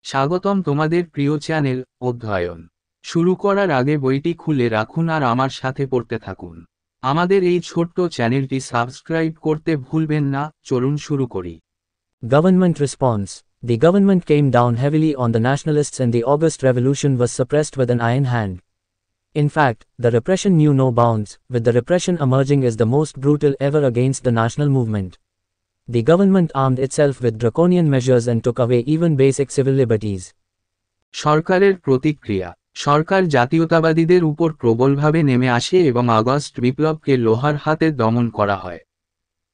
স্বাগতম তোমাদের প্রিয় চ্যানেল অধ্যয়ন শুরু করার আগে বইটি খুলে রাখুন আর আমার সাথে পড়তে থাকুন। আমাদের এই ছোট্ট চ্যানেলটি সাবস্ক্রাইব করতে ভুলবেন না। চলুন শুরু করি। Government response. The government came down heavily on the nationalists and the August Revolution was suppressed with an iron hand. In fact, the repression knew no bounds, with the repression emerging as the most brutal ever against the national movement. The government armed itself with draconian measures and took away even basic civil liberties. সরকারের প্রতিক্রিয়া। সরকার জাতীয়তাবাদীদের উপর প্রবলভাবে নেমে আসে এবং August বিপ্লবকে লোহার হাতে দমন করা হয়।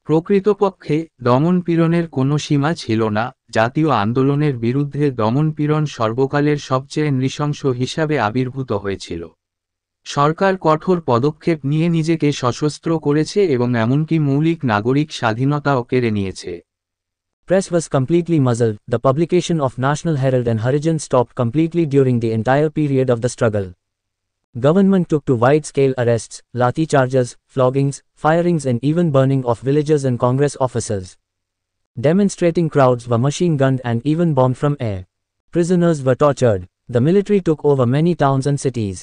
প্রকৃতপক্ষে দমনপীড়নের কোনো সীমা ছিল না। জাতীয় আন্দোলনের বিরুদ্ধে দমনপীড়ন সর্বকালের সবচেয়ে নৃশংস হিসাবে আবির্ভূত হয়েছিল। সরকার কঠোর পদক্ষেপ নিয়ে নিজেকে সশস্ত্র করেছে এবং এমনকি মৌলিক নাগরিক স্বাধীনতাও কেড়ে নিয়েছে। Press was completely muzzled. The publication of National Herald and Harijan stopped completely during the entire period of the struggle. Government took to wide-scale arrests, lathi charges, floggings, firings and even burning of villages and Congress offices. Demonstrating crowds were machine-gunned and even bombed from air. Prisoners were tortured. The military took over many towns and cities.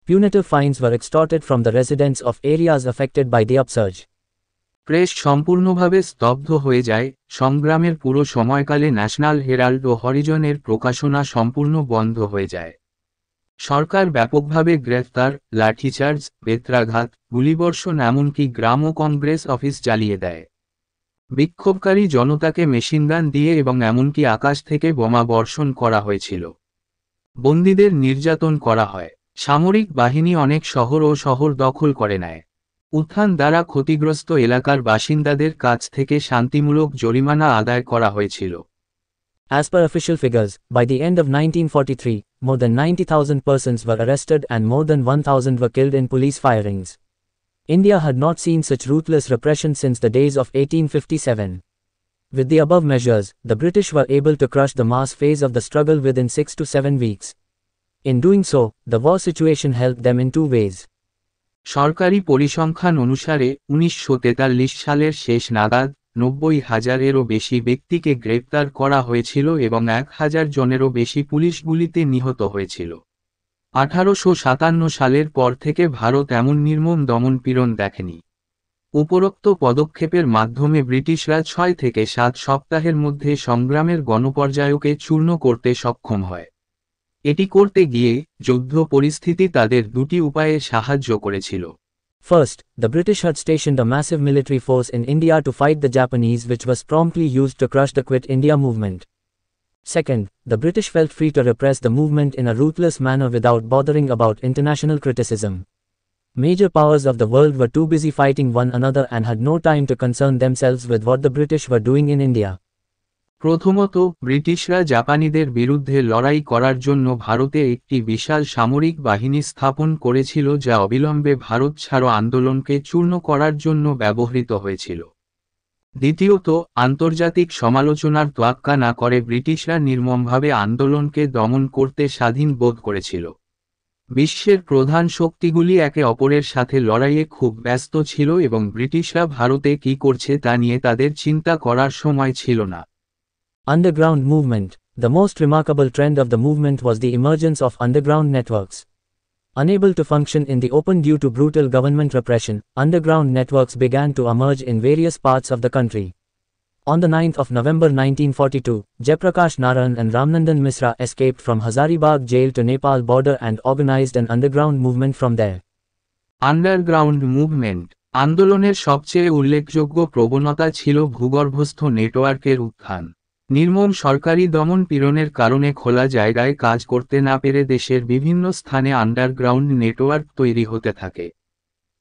Punitive fines were extorted from the residents of areas affected by the upsurge. Press সম্পূর্ণভাবে স্তব্ধ হয়ে যায়। সংগ্রামের পুরো সময়কালে national Herald ও হরিজনের প্রকাশনা সম্পূর্ণ বন্ধ হয়ে যায়। সরকার ব্যাপকভাবে গ্রেফতার, লাঠিচার্জ, বেত্রাঘাত, গুলিবর্ষণ এমনকি গ্রাম ও কংগ্রেস অফিস জ্বালিয়ে দেয়। বিক্ষোভকারী জনতাকে মেশিনগান দিয়ে এবং এমনকি আকাশ থেকে বোমা বর্ষণ করা হয়েছিল। বন্দীদের নির্যাতন করা হয়। সামরিক বাহিনী অনেক শহর দখল করে নেয়। উত্থান দ্বারা ক্ষতিগ্রস্ত এলাকার বাসিন্দাদের কাছ থেকে শান্তিমূলক জরিমানা আদায় করা হয়েছিল। As per official figures, by the end of 1943, more than 90,000 persons were arrested and more than 1,000 were killed in police firings. India had not seen such ruthless repression since the days of 1857. With the above measures, the British were able to crush the mass phase of the struggle within 6 to 7 weeks. In doing so, the war situation helped them in two ways. সরকারি পরিসংখ্যান অনুসারে 1943 সালের শেষ নাগাদ 90,000-এরও বেশি ব্যক্তিকে গ্রেপ্তার করা হয়েছিল এবং 1,000 জনেরও বেশি পুলিশ গুলিতে নিহত হয়েছিল। 1857 সালের পর থেকে ভারত এমন নির্মম দমনপীড়ন দেখেনি। উপরোক্ত পদক্ষেপের মাধ্যমে ব্রিটিশরা 6 থেকে 7 সপ্তাহের মধ্যে সংগ্রামের গণপর্যায়কে চূর্ণ করতে সক্ষম হয়। এটি করতে গিয়ে যুদ্ধ পরিস্থিতি তাদের দুটি উপায়ে সাহায্য করেছিল। First, the British had stationed a massive military force in India to fight the Japanese, which was promptly used to crush the Quit India movement. Second, the British felt free to repress the movement in a ruthless manner without bothering about international criticism. Major powers of the world were too busy fighting one another and had no time to concern themselves with what the British were doing in India. প্রথমত, ব্রিটিশরা জাপানিদের বিরুদ্ধে লড়াই করার জন্য ভারতে একটি বিশাল সামরিক বাহিনী স্থাপন করেছিল যা অবিলম্বে ভারত ছাড়ো আন্দোলনকে চূর্ণ করার জন্য ব্যবহৃত হয়েছিল। দ্বিতীয়ত, আন্তর্জাতিক সমালোচনার তোয়াক্কা না করে ব্রিটিশরা নির্মমভাবে আন্দোলনকে দমন করতে স্বাধীন বোধ করেছিল। বিশ্বের প্রধান শক্তিগুলি একে অপরের সাথে লড়াইয়ে খুব ব্যস্ত ছিল এবং ব্রিটিশরা ভারতে কী করছে তা নিয়ে তাদের চিন্তা করার সময় ছিল না। Underground movement. The most remarkable trend of the movement was the emergence of underground networks. Unable to function in the open due to brutal government repression, underground networks began to emerge in various parts of the country. On the 9th of November 1942, Jayaprakash Narayan and Ramnandan Misra escaped from Hazaribagh jail to Nepal border and organized an underground movement from there. Underground movement আন্দোলনের সবচেয়ে উল্লেখযোগ্য প্রবণতা ছিল ভূগর্ভস্থ নেটওয়ার্কের উত্থান। নির্মম সরকারি দমনপীড়নের কারণে খোলা জায়গায় কাজ করতে না পেরে দেশের বিভিন্ন স্থানে আন্ডারগ্রাউন্ড নেটওয়ার্ক তৈরি হতে থাকে।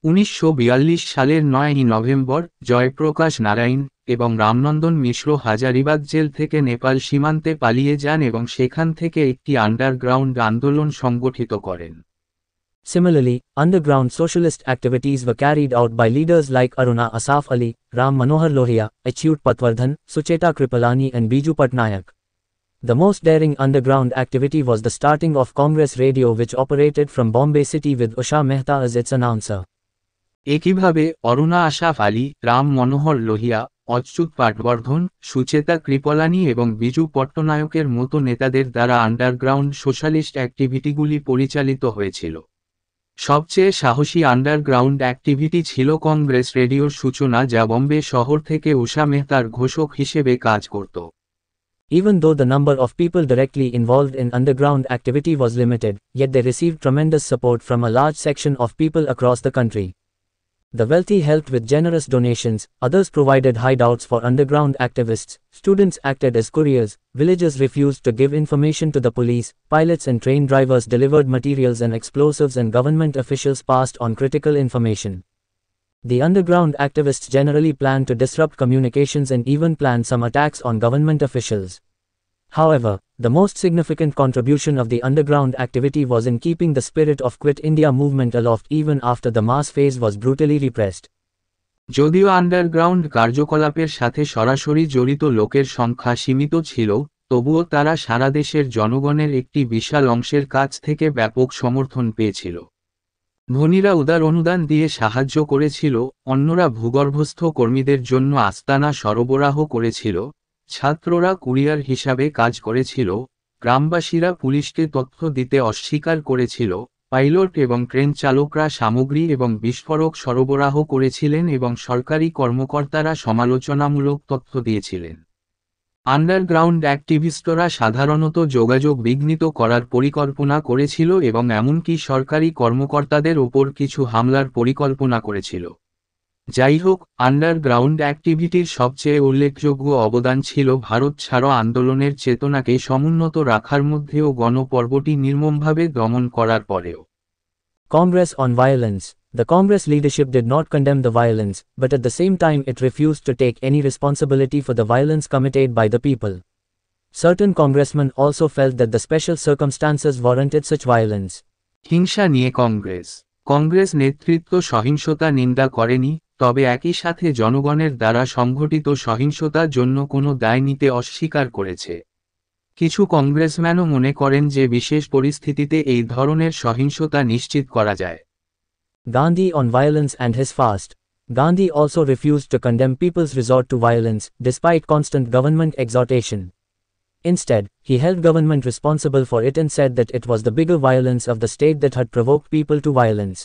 1942 সালের 9ই নভেম্বর জয়প্রকাশ নারায়ণ এবং রামনন্দন মিশ্র হাজারিবাগ জেল থেকে নেপাল সীমান্তে পালিয়ে যান এবং সেখান থেকে একটি আন্ডারগ্রাউন্ড আন্দোলন সংগঠিত করেন। Similarly, underground socialist activities were carried out by leaders like Aruna Asaf Ali, Ram Manohar Lohia, Achyut Patwardhan, Sucheta Kripalani and Biju Patnaik. The most daring underground activity was the starting of Congress Radio, which operated from Bombay City with Usha Mehta as its announcer. একইভাবে অরুণা আশাফ আলী, রাম মনোহর লোহিয়া, অচ্যুত পাটবর্ধন, সুচেতা কৃপলানি এবং বিজু পট্টনায়কের মতো নেতাদের দ্বারা underground socialist অ্যাক্টিভিটিগুলি পরিচালিত হয়েছিল। সবচেয়ে সাহসী underground activity ছিল কংগ্রেস রেডিওর সূচনা, যা বম্বে শহর থেকে উষা মেহতার ঘোষক হিসেবে কাজ করত। Even though the number of people directly involved in underground activity was limited, yet they received tremendous support from a large section of people across the country. The wealthy helped with generous donations, others provided hideouts for underground activists, students acted as couriers, villagers refused to give information to the police, pilots and train drivers delivered materials and explosives, and government officials passed on critical information. The underground activists generally planned to disrupt communications and even planned some attacks on government officials. However, the most significant contribution of the underground activity was in keeping the spirit of Quit India movement aloft even after the mass phase was brutally repressed. যদিও underground কার্যকলাপের সাথে সরাসরি জড়িত লোকের সংখ্যা সীমিত ছিল, তবুও তারা সারা দেশের জনগণের একটি বিশাল অংশের কাছ থেকে ব্যাপক সমর্থন পেয়েছিল। ধনীরা উদার অনুদান দিয়ে সাহায্য করেছিল, অন্যরা ভূগর্ভস্থ কর্মীদের জন্য আস্তানা সরবরাহ করেছিল, ছাত্ররা কুরিয়ার হিসাবে কাজ করেছিল, গ্রামবাসীরা পুলিশকে তথ্য দিতে অস্বীকার করেছিল, পাইলট এবং ট্রেন চালকরা সামগ্রী এবং বিস্ফোরক সরবরাহ করেছিলেন এবং সরকারি কর্মকর্তারা সমালোচনামূলক তথ্য দিয়েছিলেন। আন্ডারগ্রাউন্ড অ্যাক্টিভিস্টরা সাধারণত যোগাযোগ বিঘ্নিত করার পরিকল্পনা করেছিল এবং এমনকি সরকারি কর্মকর্তাদের ওপর কিছু হামলার পরিকল্পনা করেছিল। যাই হোক, আন্ডারগ্রাউন্ড অ্যাক্টিভিটির সবচেয়ে উল্লেখযোগ্য অবদান ছিল ভারত ছাড়ো আন্দোলনের চেতনাকে সমুন্নত রাখার মধ্যেও গণপর্বটি নির্মমভাবে দমন করার পরেও। Congress on violence. The Congress leadership did not condemn the violence, but at the same time it refused to take any responsibility for the violence committed by the people. Certain congressmen also felt that the special circumstances warranted such violence. হিংসা নিয়ে কংগ্রেস নেতৃত্ব সহিংসতা নিন্দা করেনি, তবে একই সাথে জনগণের দ্বারা সংঘটিত সহিংসতার জন্য কোনো দায় নিতে অস্বীকার করেছে। কিছু কংগ্রেসম্যানও মনে করেন যে বিশেষ পরিস্থিতিতে এই ধরনের সহিংসতা নিশ্চিত করা যায়। Gandhi on violence and his fast. Gandhi also refused to condemn people's resort to violence, despite constant government exhortation. Instead, he held government responsible for it and said that it was the bigger violence of the state that had provoked people to violence.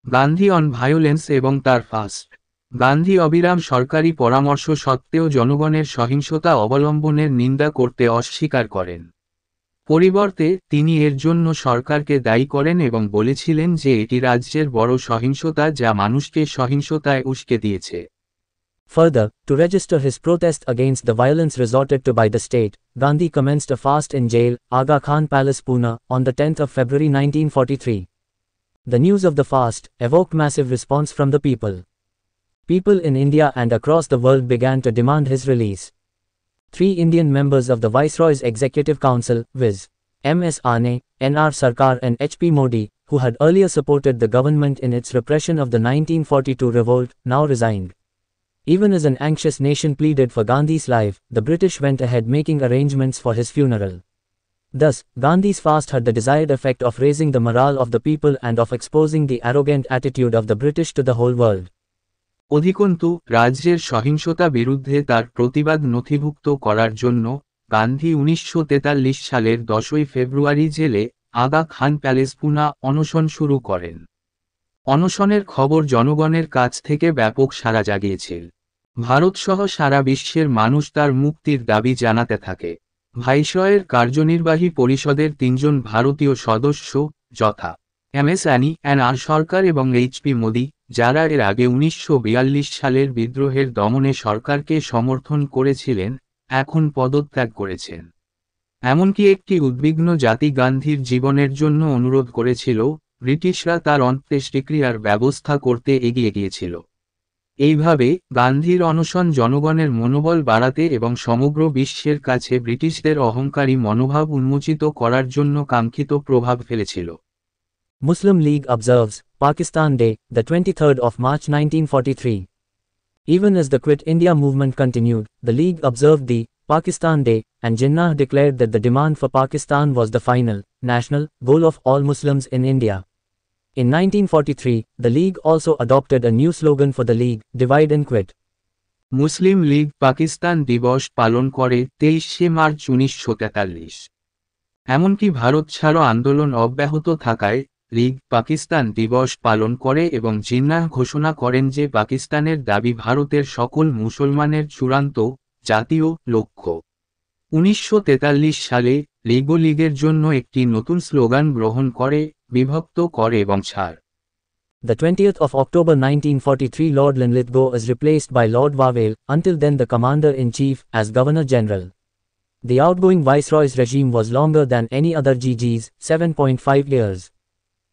Gandhi on violence এবং তার fast. Gandhi অবিরাম সরকারি পরামর্শ সত্ত্বেও জনগণের সহিংসতা অবলম্বনের নিন্দা করতে অস্বীকার করেন। পরিবর্তে, তিনি এর জন্য সরকারকে দায়ী করেন এবং বলেছিলেন যে এটি রাজ্যের বড় সহিংসতা যা মানুষকে সহিংসতায় উস্কে দিয়েছে। Further, to register his protest against the violence resorted to by the state, Gandhi commenced a fast in jail, Aga Khan Palace, Pune, on the 10th of February 1943. The news of the fast evoked massive response from the people. People in India and across the world began to demand his release. 3 Indian members of the Viceroy's Executive Council, viz. M.S. Ane, N.R. Sarkar and H.P. Modi, who had earlier supported the government in its repression of the 1942 revolt, now resigned. Even as an anxious nation pleaded for Gandhi's life, the British went ahead making arrangements for his funeral. Thus, Gandhi's fast had the desired effect of raising the morale of the people and of exposing the arrogant attitude of the British to the whole world. অধিকন্তু, রাজ্যের সহিংসতা বিরুদ্ধে তার প্রতিবাদ নথিভুক্ত করার জন্য, গান্ধী 1943 সালের 10 ফেব্রুয়ারি জেলে, আগা খান প্যালেস, পুনা, অনশন শুরু করেন। অনশনের খবর জনগণের কাছ থেকে ব্যাপক সাড়া জাগিয়েছিল। ভারতসহ সারা বিশ্বের মানুষ তার মুক্তির দাবি জানাতে থাকে। ভাইসরয়ের কার্যনির্বাহী পরিষদের 3 জন ভারতীয় সদস্য, যথা এম.এস. অ্যানি, এন.আর. সরকার এবং এইচ.পি. মোদি, যারা এর আগে 1942 সালের বিদ্রোহের দমনে সরকারকে সমর্থন করেছিলেন, এখন পদত্যাগ করেছেন। এমনকি একটি উদ্বিগ্ন জাতি গান্ধীর জীবনের জন্য অনুরোধ করেছিল, ব্রিটিশরা তার অন্ত্যেষ্টিক্রিয়ার ব্যবস্থা করতে এগিয়ে গিয়েছিল। এইভাবে, গান্ধীর অনশন জনগণের মনোবল বাড়াতে এবং সমগ্র বিশ্বের কাছে ব্রিটিশদের অহংকারী মনোভাব উন্মোচিত করার জন্য কাঙ্ক্ষিত প্রভাব ফেলেছিল। Muslim League observes Pakistan Day, the 23rd of March 1943. Even as the Quit India movement continued, the League observed the Pakistan Day, and Jinnah declared that the demand for Pakistan was the final, national, goal of all Muslims in India. In 1943, the League also adopted a new slogan for the League, Divide and Quit. মুসলিম লীগ পাকিস্তান দিবস পালন করে 23শে March 1943। এমনকি ভারত ছাড়ো আন্দোলন অব্যাহত থাকায় লীগ পাকিস্তান দিবস পালন করে এবং জিন্নাহ ঘোষণা করেন যে পাকিস্তানের দাবি ভারতের সকল মুসলমানের চূড়ান্ত জাতীয় লক্ষ্য। 1943 সালে লীগের জন্য একটি নতুন স্লোগান গ্রহণ করে, বিভক্ত করে এবং ছাড়। The 20th of October 1943 Lord Linlithgow is replaced by Lord Wavell, until then the Commander-in-Chief, as Governor-General. The outgoing Viceroy's regime was longer than any other GG's, 7.5 years.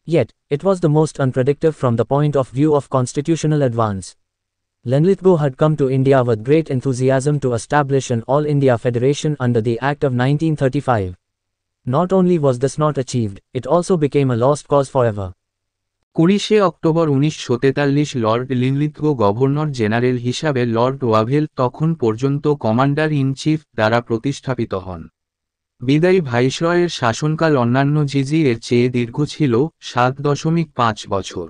Yet, it was the most unpredictable from the point of view of constitutional advance. Linlithgow had come to India with great enthusiasm to establish an All-India Federation under the Act of 1935. Not only was this not achieved, it also became a lost cause forever. 20শে October 1943 lord Linlithgow governor general হিসাবে lord Wavell তখন পর্যন্ত commander in chief দ্বারা প্রতিস্থাপিত হন। বিদায়ী ভাইসরয়ের শাসনকাল অন্যান্য জিজি এর চেয়ে দীর্ঘ ছিল 7.5 বছর।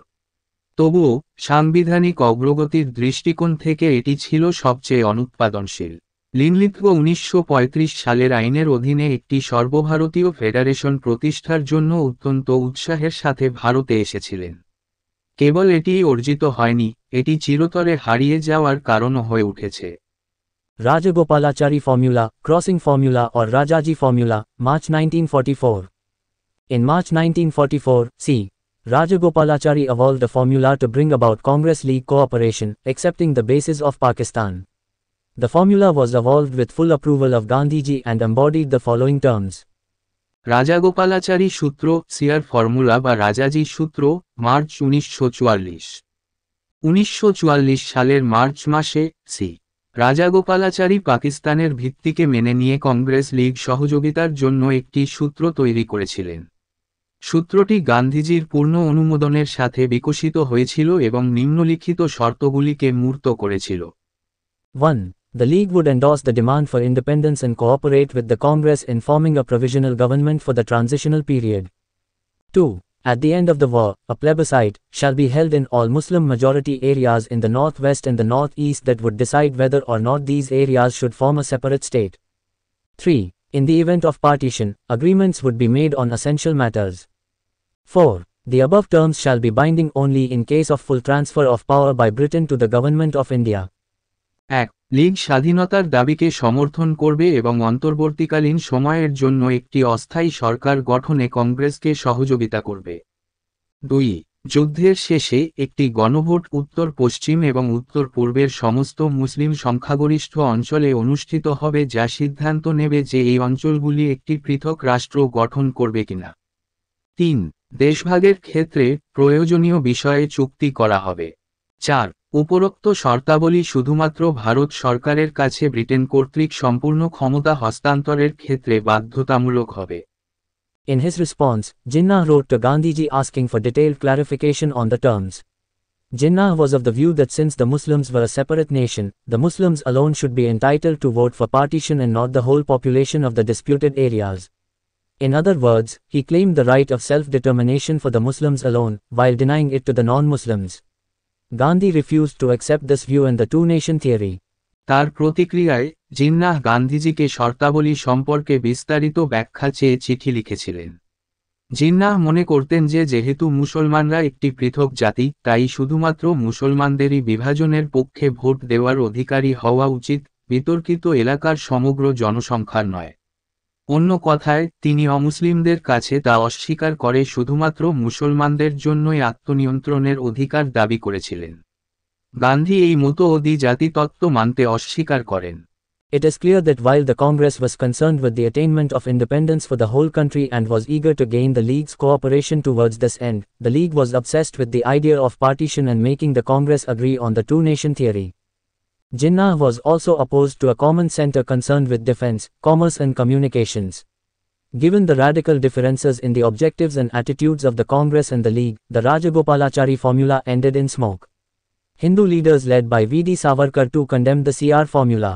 তবুও সাংবিধানিক অগ্রগতির দৃষ্টিকোণ থেকে এটি ছিল সবচেয়ে অনুৎপাদনশীল। লিনলিথগো 1935 সালের আইনের অধীনে একটি সর্বভারতীয় ফেডারেশন প্রতিষ্ঠার জন্য অত্যন্ত উৎসাহের সাথে ভারতে এসেছিলেন। কেবল এটিই অর্জিত হয়নি, এটি চিরতরে হারিয়ে যাওয়ার কারণও হয়ে উঠেছে। Rajagopalachari Formula, Crossing Formula or Rajaji Formula, March 1944. In March 1944, c. Rajagopalachari evolved a formula to bring about Congress-League cooperation, accepting the basis of Pakistan. The formula was evolved with full approval of Gandhiji and embodied the following terms. Rajagopalachari সূত্র, সিয়ার formula বা রাজাজি সূত্র, March 1944। 1944 সালের March মাসে C. Rajagopalachari পাকিস্তানের ভিত্তিকে মেনে নিয়ে কংগ্রেস লীগ সহযোগিতার জন্য একটি সূত্র তৈরি করেছিলেন। সূত্রটি গান্ধীজির পূর্ণ অনুমোদনের সাথে বিকশিত হয়েছিল এবং নিম্নলিখিত শর্তগুলিকে মূর্ত করেছিল। 1. The League would endorse the demand for independence and cooperate with the Congress in forming a provisional government for the transitional period. 2. At the end of the war, a plebiscite shall be held in all Muslim majority areas in the northwest and the northeast that would decide whether or not these areas should form a separate state. 3. In the event of partition, agreements would be made on essential matters. 4. The above terms shall be binding only in case of full transfer of power by Britain to the Government of India. 1. League স্বাধীনতার দাবিকে সমর্থন করবে এবং অন্তর্বর্তীকালীন সময়ের জন্য একটি অস্থায়ী সরকার গঠনে কংগ্রেসকে সহযোগিতা করবে। 2. যুদ্ধের শেষে একটি গণভোট উত্তর পশ্চিম এবং উত্তর পূর্বের সমস্ত মুসলিম সংখ্যাগরিষ্ঠ অঞ্চলে অনুষ্ঠিত হবে যা সিদ্ধান্ত নেবে যে এই অঞ্চলগুলি একটি পৃথক রাষ্ট্র গঠন করবে কিনা। 3. দেশভাগের ক্ষেত্রে প্রয়োজনীয় বিষয়ে চুক্তি করা হবে। 4. উপরোক্ত শর্তাবলী শুধুমাত্র ভারত সরকারের কাছে ব্রিটেন কর্তৃক সম্পূর্ণ ক্ষমতা হস্তান্তরের ক্ষেত্রে বাধ্যতামূলক হবে। In his response, Jinnah wrote to Gandhiji asking for detailed clarification on the terms. Jinnah was of the view that since the Muslims were a separate nation, the Muslims alone should be entitled to vote for partition and not the whole population of the disputed areas. In other words, he claimed the right of self-determination for the Muslims alone, while denying it to the non-Muslims. Gandhi refused to accept this view in the two-nation theory. তার প্রতিক্রিয়ায় জিন্নাহ গান্ধীজিকে শর্তাবলী সম্পর্কে বিস্তারিত ব্যাখ্যা চেয়ে চিঠি লিখেছিলেন। জিন্নাহ মনে করতেন যে যেহেতু মুসলমানরা একটি পৃথক জাতি, তাই শুধুমাত্র মুসলমানদেরই বিভাজনের পক্ষে ভোট দেওয়ার অধিকারী হওয়া উচিত, বিতর্কিত এলাকার সমগ্র জনসংখ্যার নয়। অন্য কথায়, তিনি অমুসলিমদের কাছে তা অস্বীকার করে শুধুমাত্র মুসলমানদের জন্যই আত্মনিয়ন্ত্রণের অধিকার দাবি করেছিলেন। গান্ধী এই মতবাদী জাতিতত্ত্ব মানতে অস্বীকার করেন। It is clear that while the Congress was concerned with the attainment of independence for the whole country and was eager to gain the League's cooperation towards this end, the League was obsessed with the idea of partition and making the Congress agree on the two-nation theory. Jinnah was also opposed to a common center concerned with defense, commerce and communications. Given the radical differences in the objectives and attitudes of the Congress and the League, the Rajagopalachari formula ended in smoke. Hindu leaders led by V.D. Savarkar too condemned the CR formula.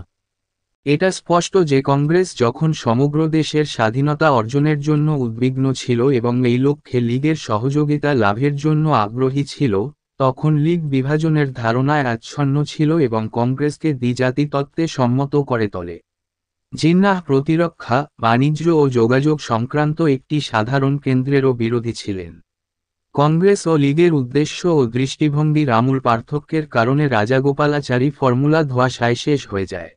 এটা স্পষ্ট যে কংগ্রেস যখন সমগ্র দেশের স্বাধীনতা অর্জনের জন্য উদ্বিগ্ন ছিল এবং এই লক্ষ্যে লীগের সহযোগিতা লাভের জন্য আগ্রহী ছিল, তখন লীগ বিভাজনের ধারণায় আচ্ছন্ন ছিল এবং কংগ্রেসকে দ্বিজাতি তত্ত্বে সম্মত করে তোলে। জিন্নাহ প্রতিরক্ষা, বাণিজ্য ও যোগাযোগ সংক্রান্ত একটি সাধারণ কেন্দ্রেরও বিরোধী ছিলেন। কংগ্রেস ও লীগের উদ্দেশ্য ও দৃষ্টিভঙ্গির আমূল পার্থক্যের কারণে রাজাগোপালাচারী ফর্মুলা ধোঁয়াশায় শেষ হয়ে যায়।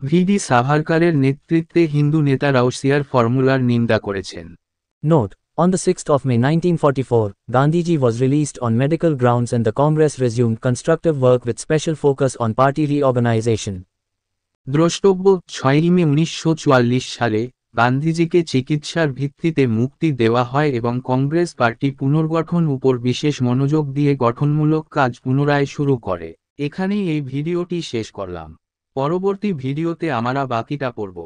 ভিডি সাভারকারের নেতৃত্বে হিন্দু নেতারাও সিয়ার ফর্মুলার নিন্দা করেছেন। Note: On the 6th of May 1944, Gandhiji was released on medical grounds and the Congress resumed constructive work with special focus on party reorganization. দ্রষ্টব্য: 6 মে 1944 সালে গান্ধীজিকে চিকিৎসার ভিত্তিতে মুক্তি দেওয়া হয় এবং কংগ্রেস পার্টি পুনর্গঠন উপর বিশেষ মনোযোগ দিয়ে গঠনমূলক কাজ পুনরায় শুরু করে। এখানেই এই ভিডিওটি শেষ করলাম। পরবর্তী ভিডিওতে আমরা বাকিটা পড়ব।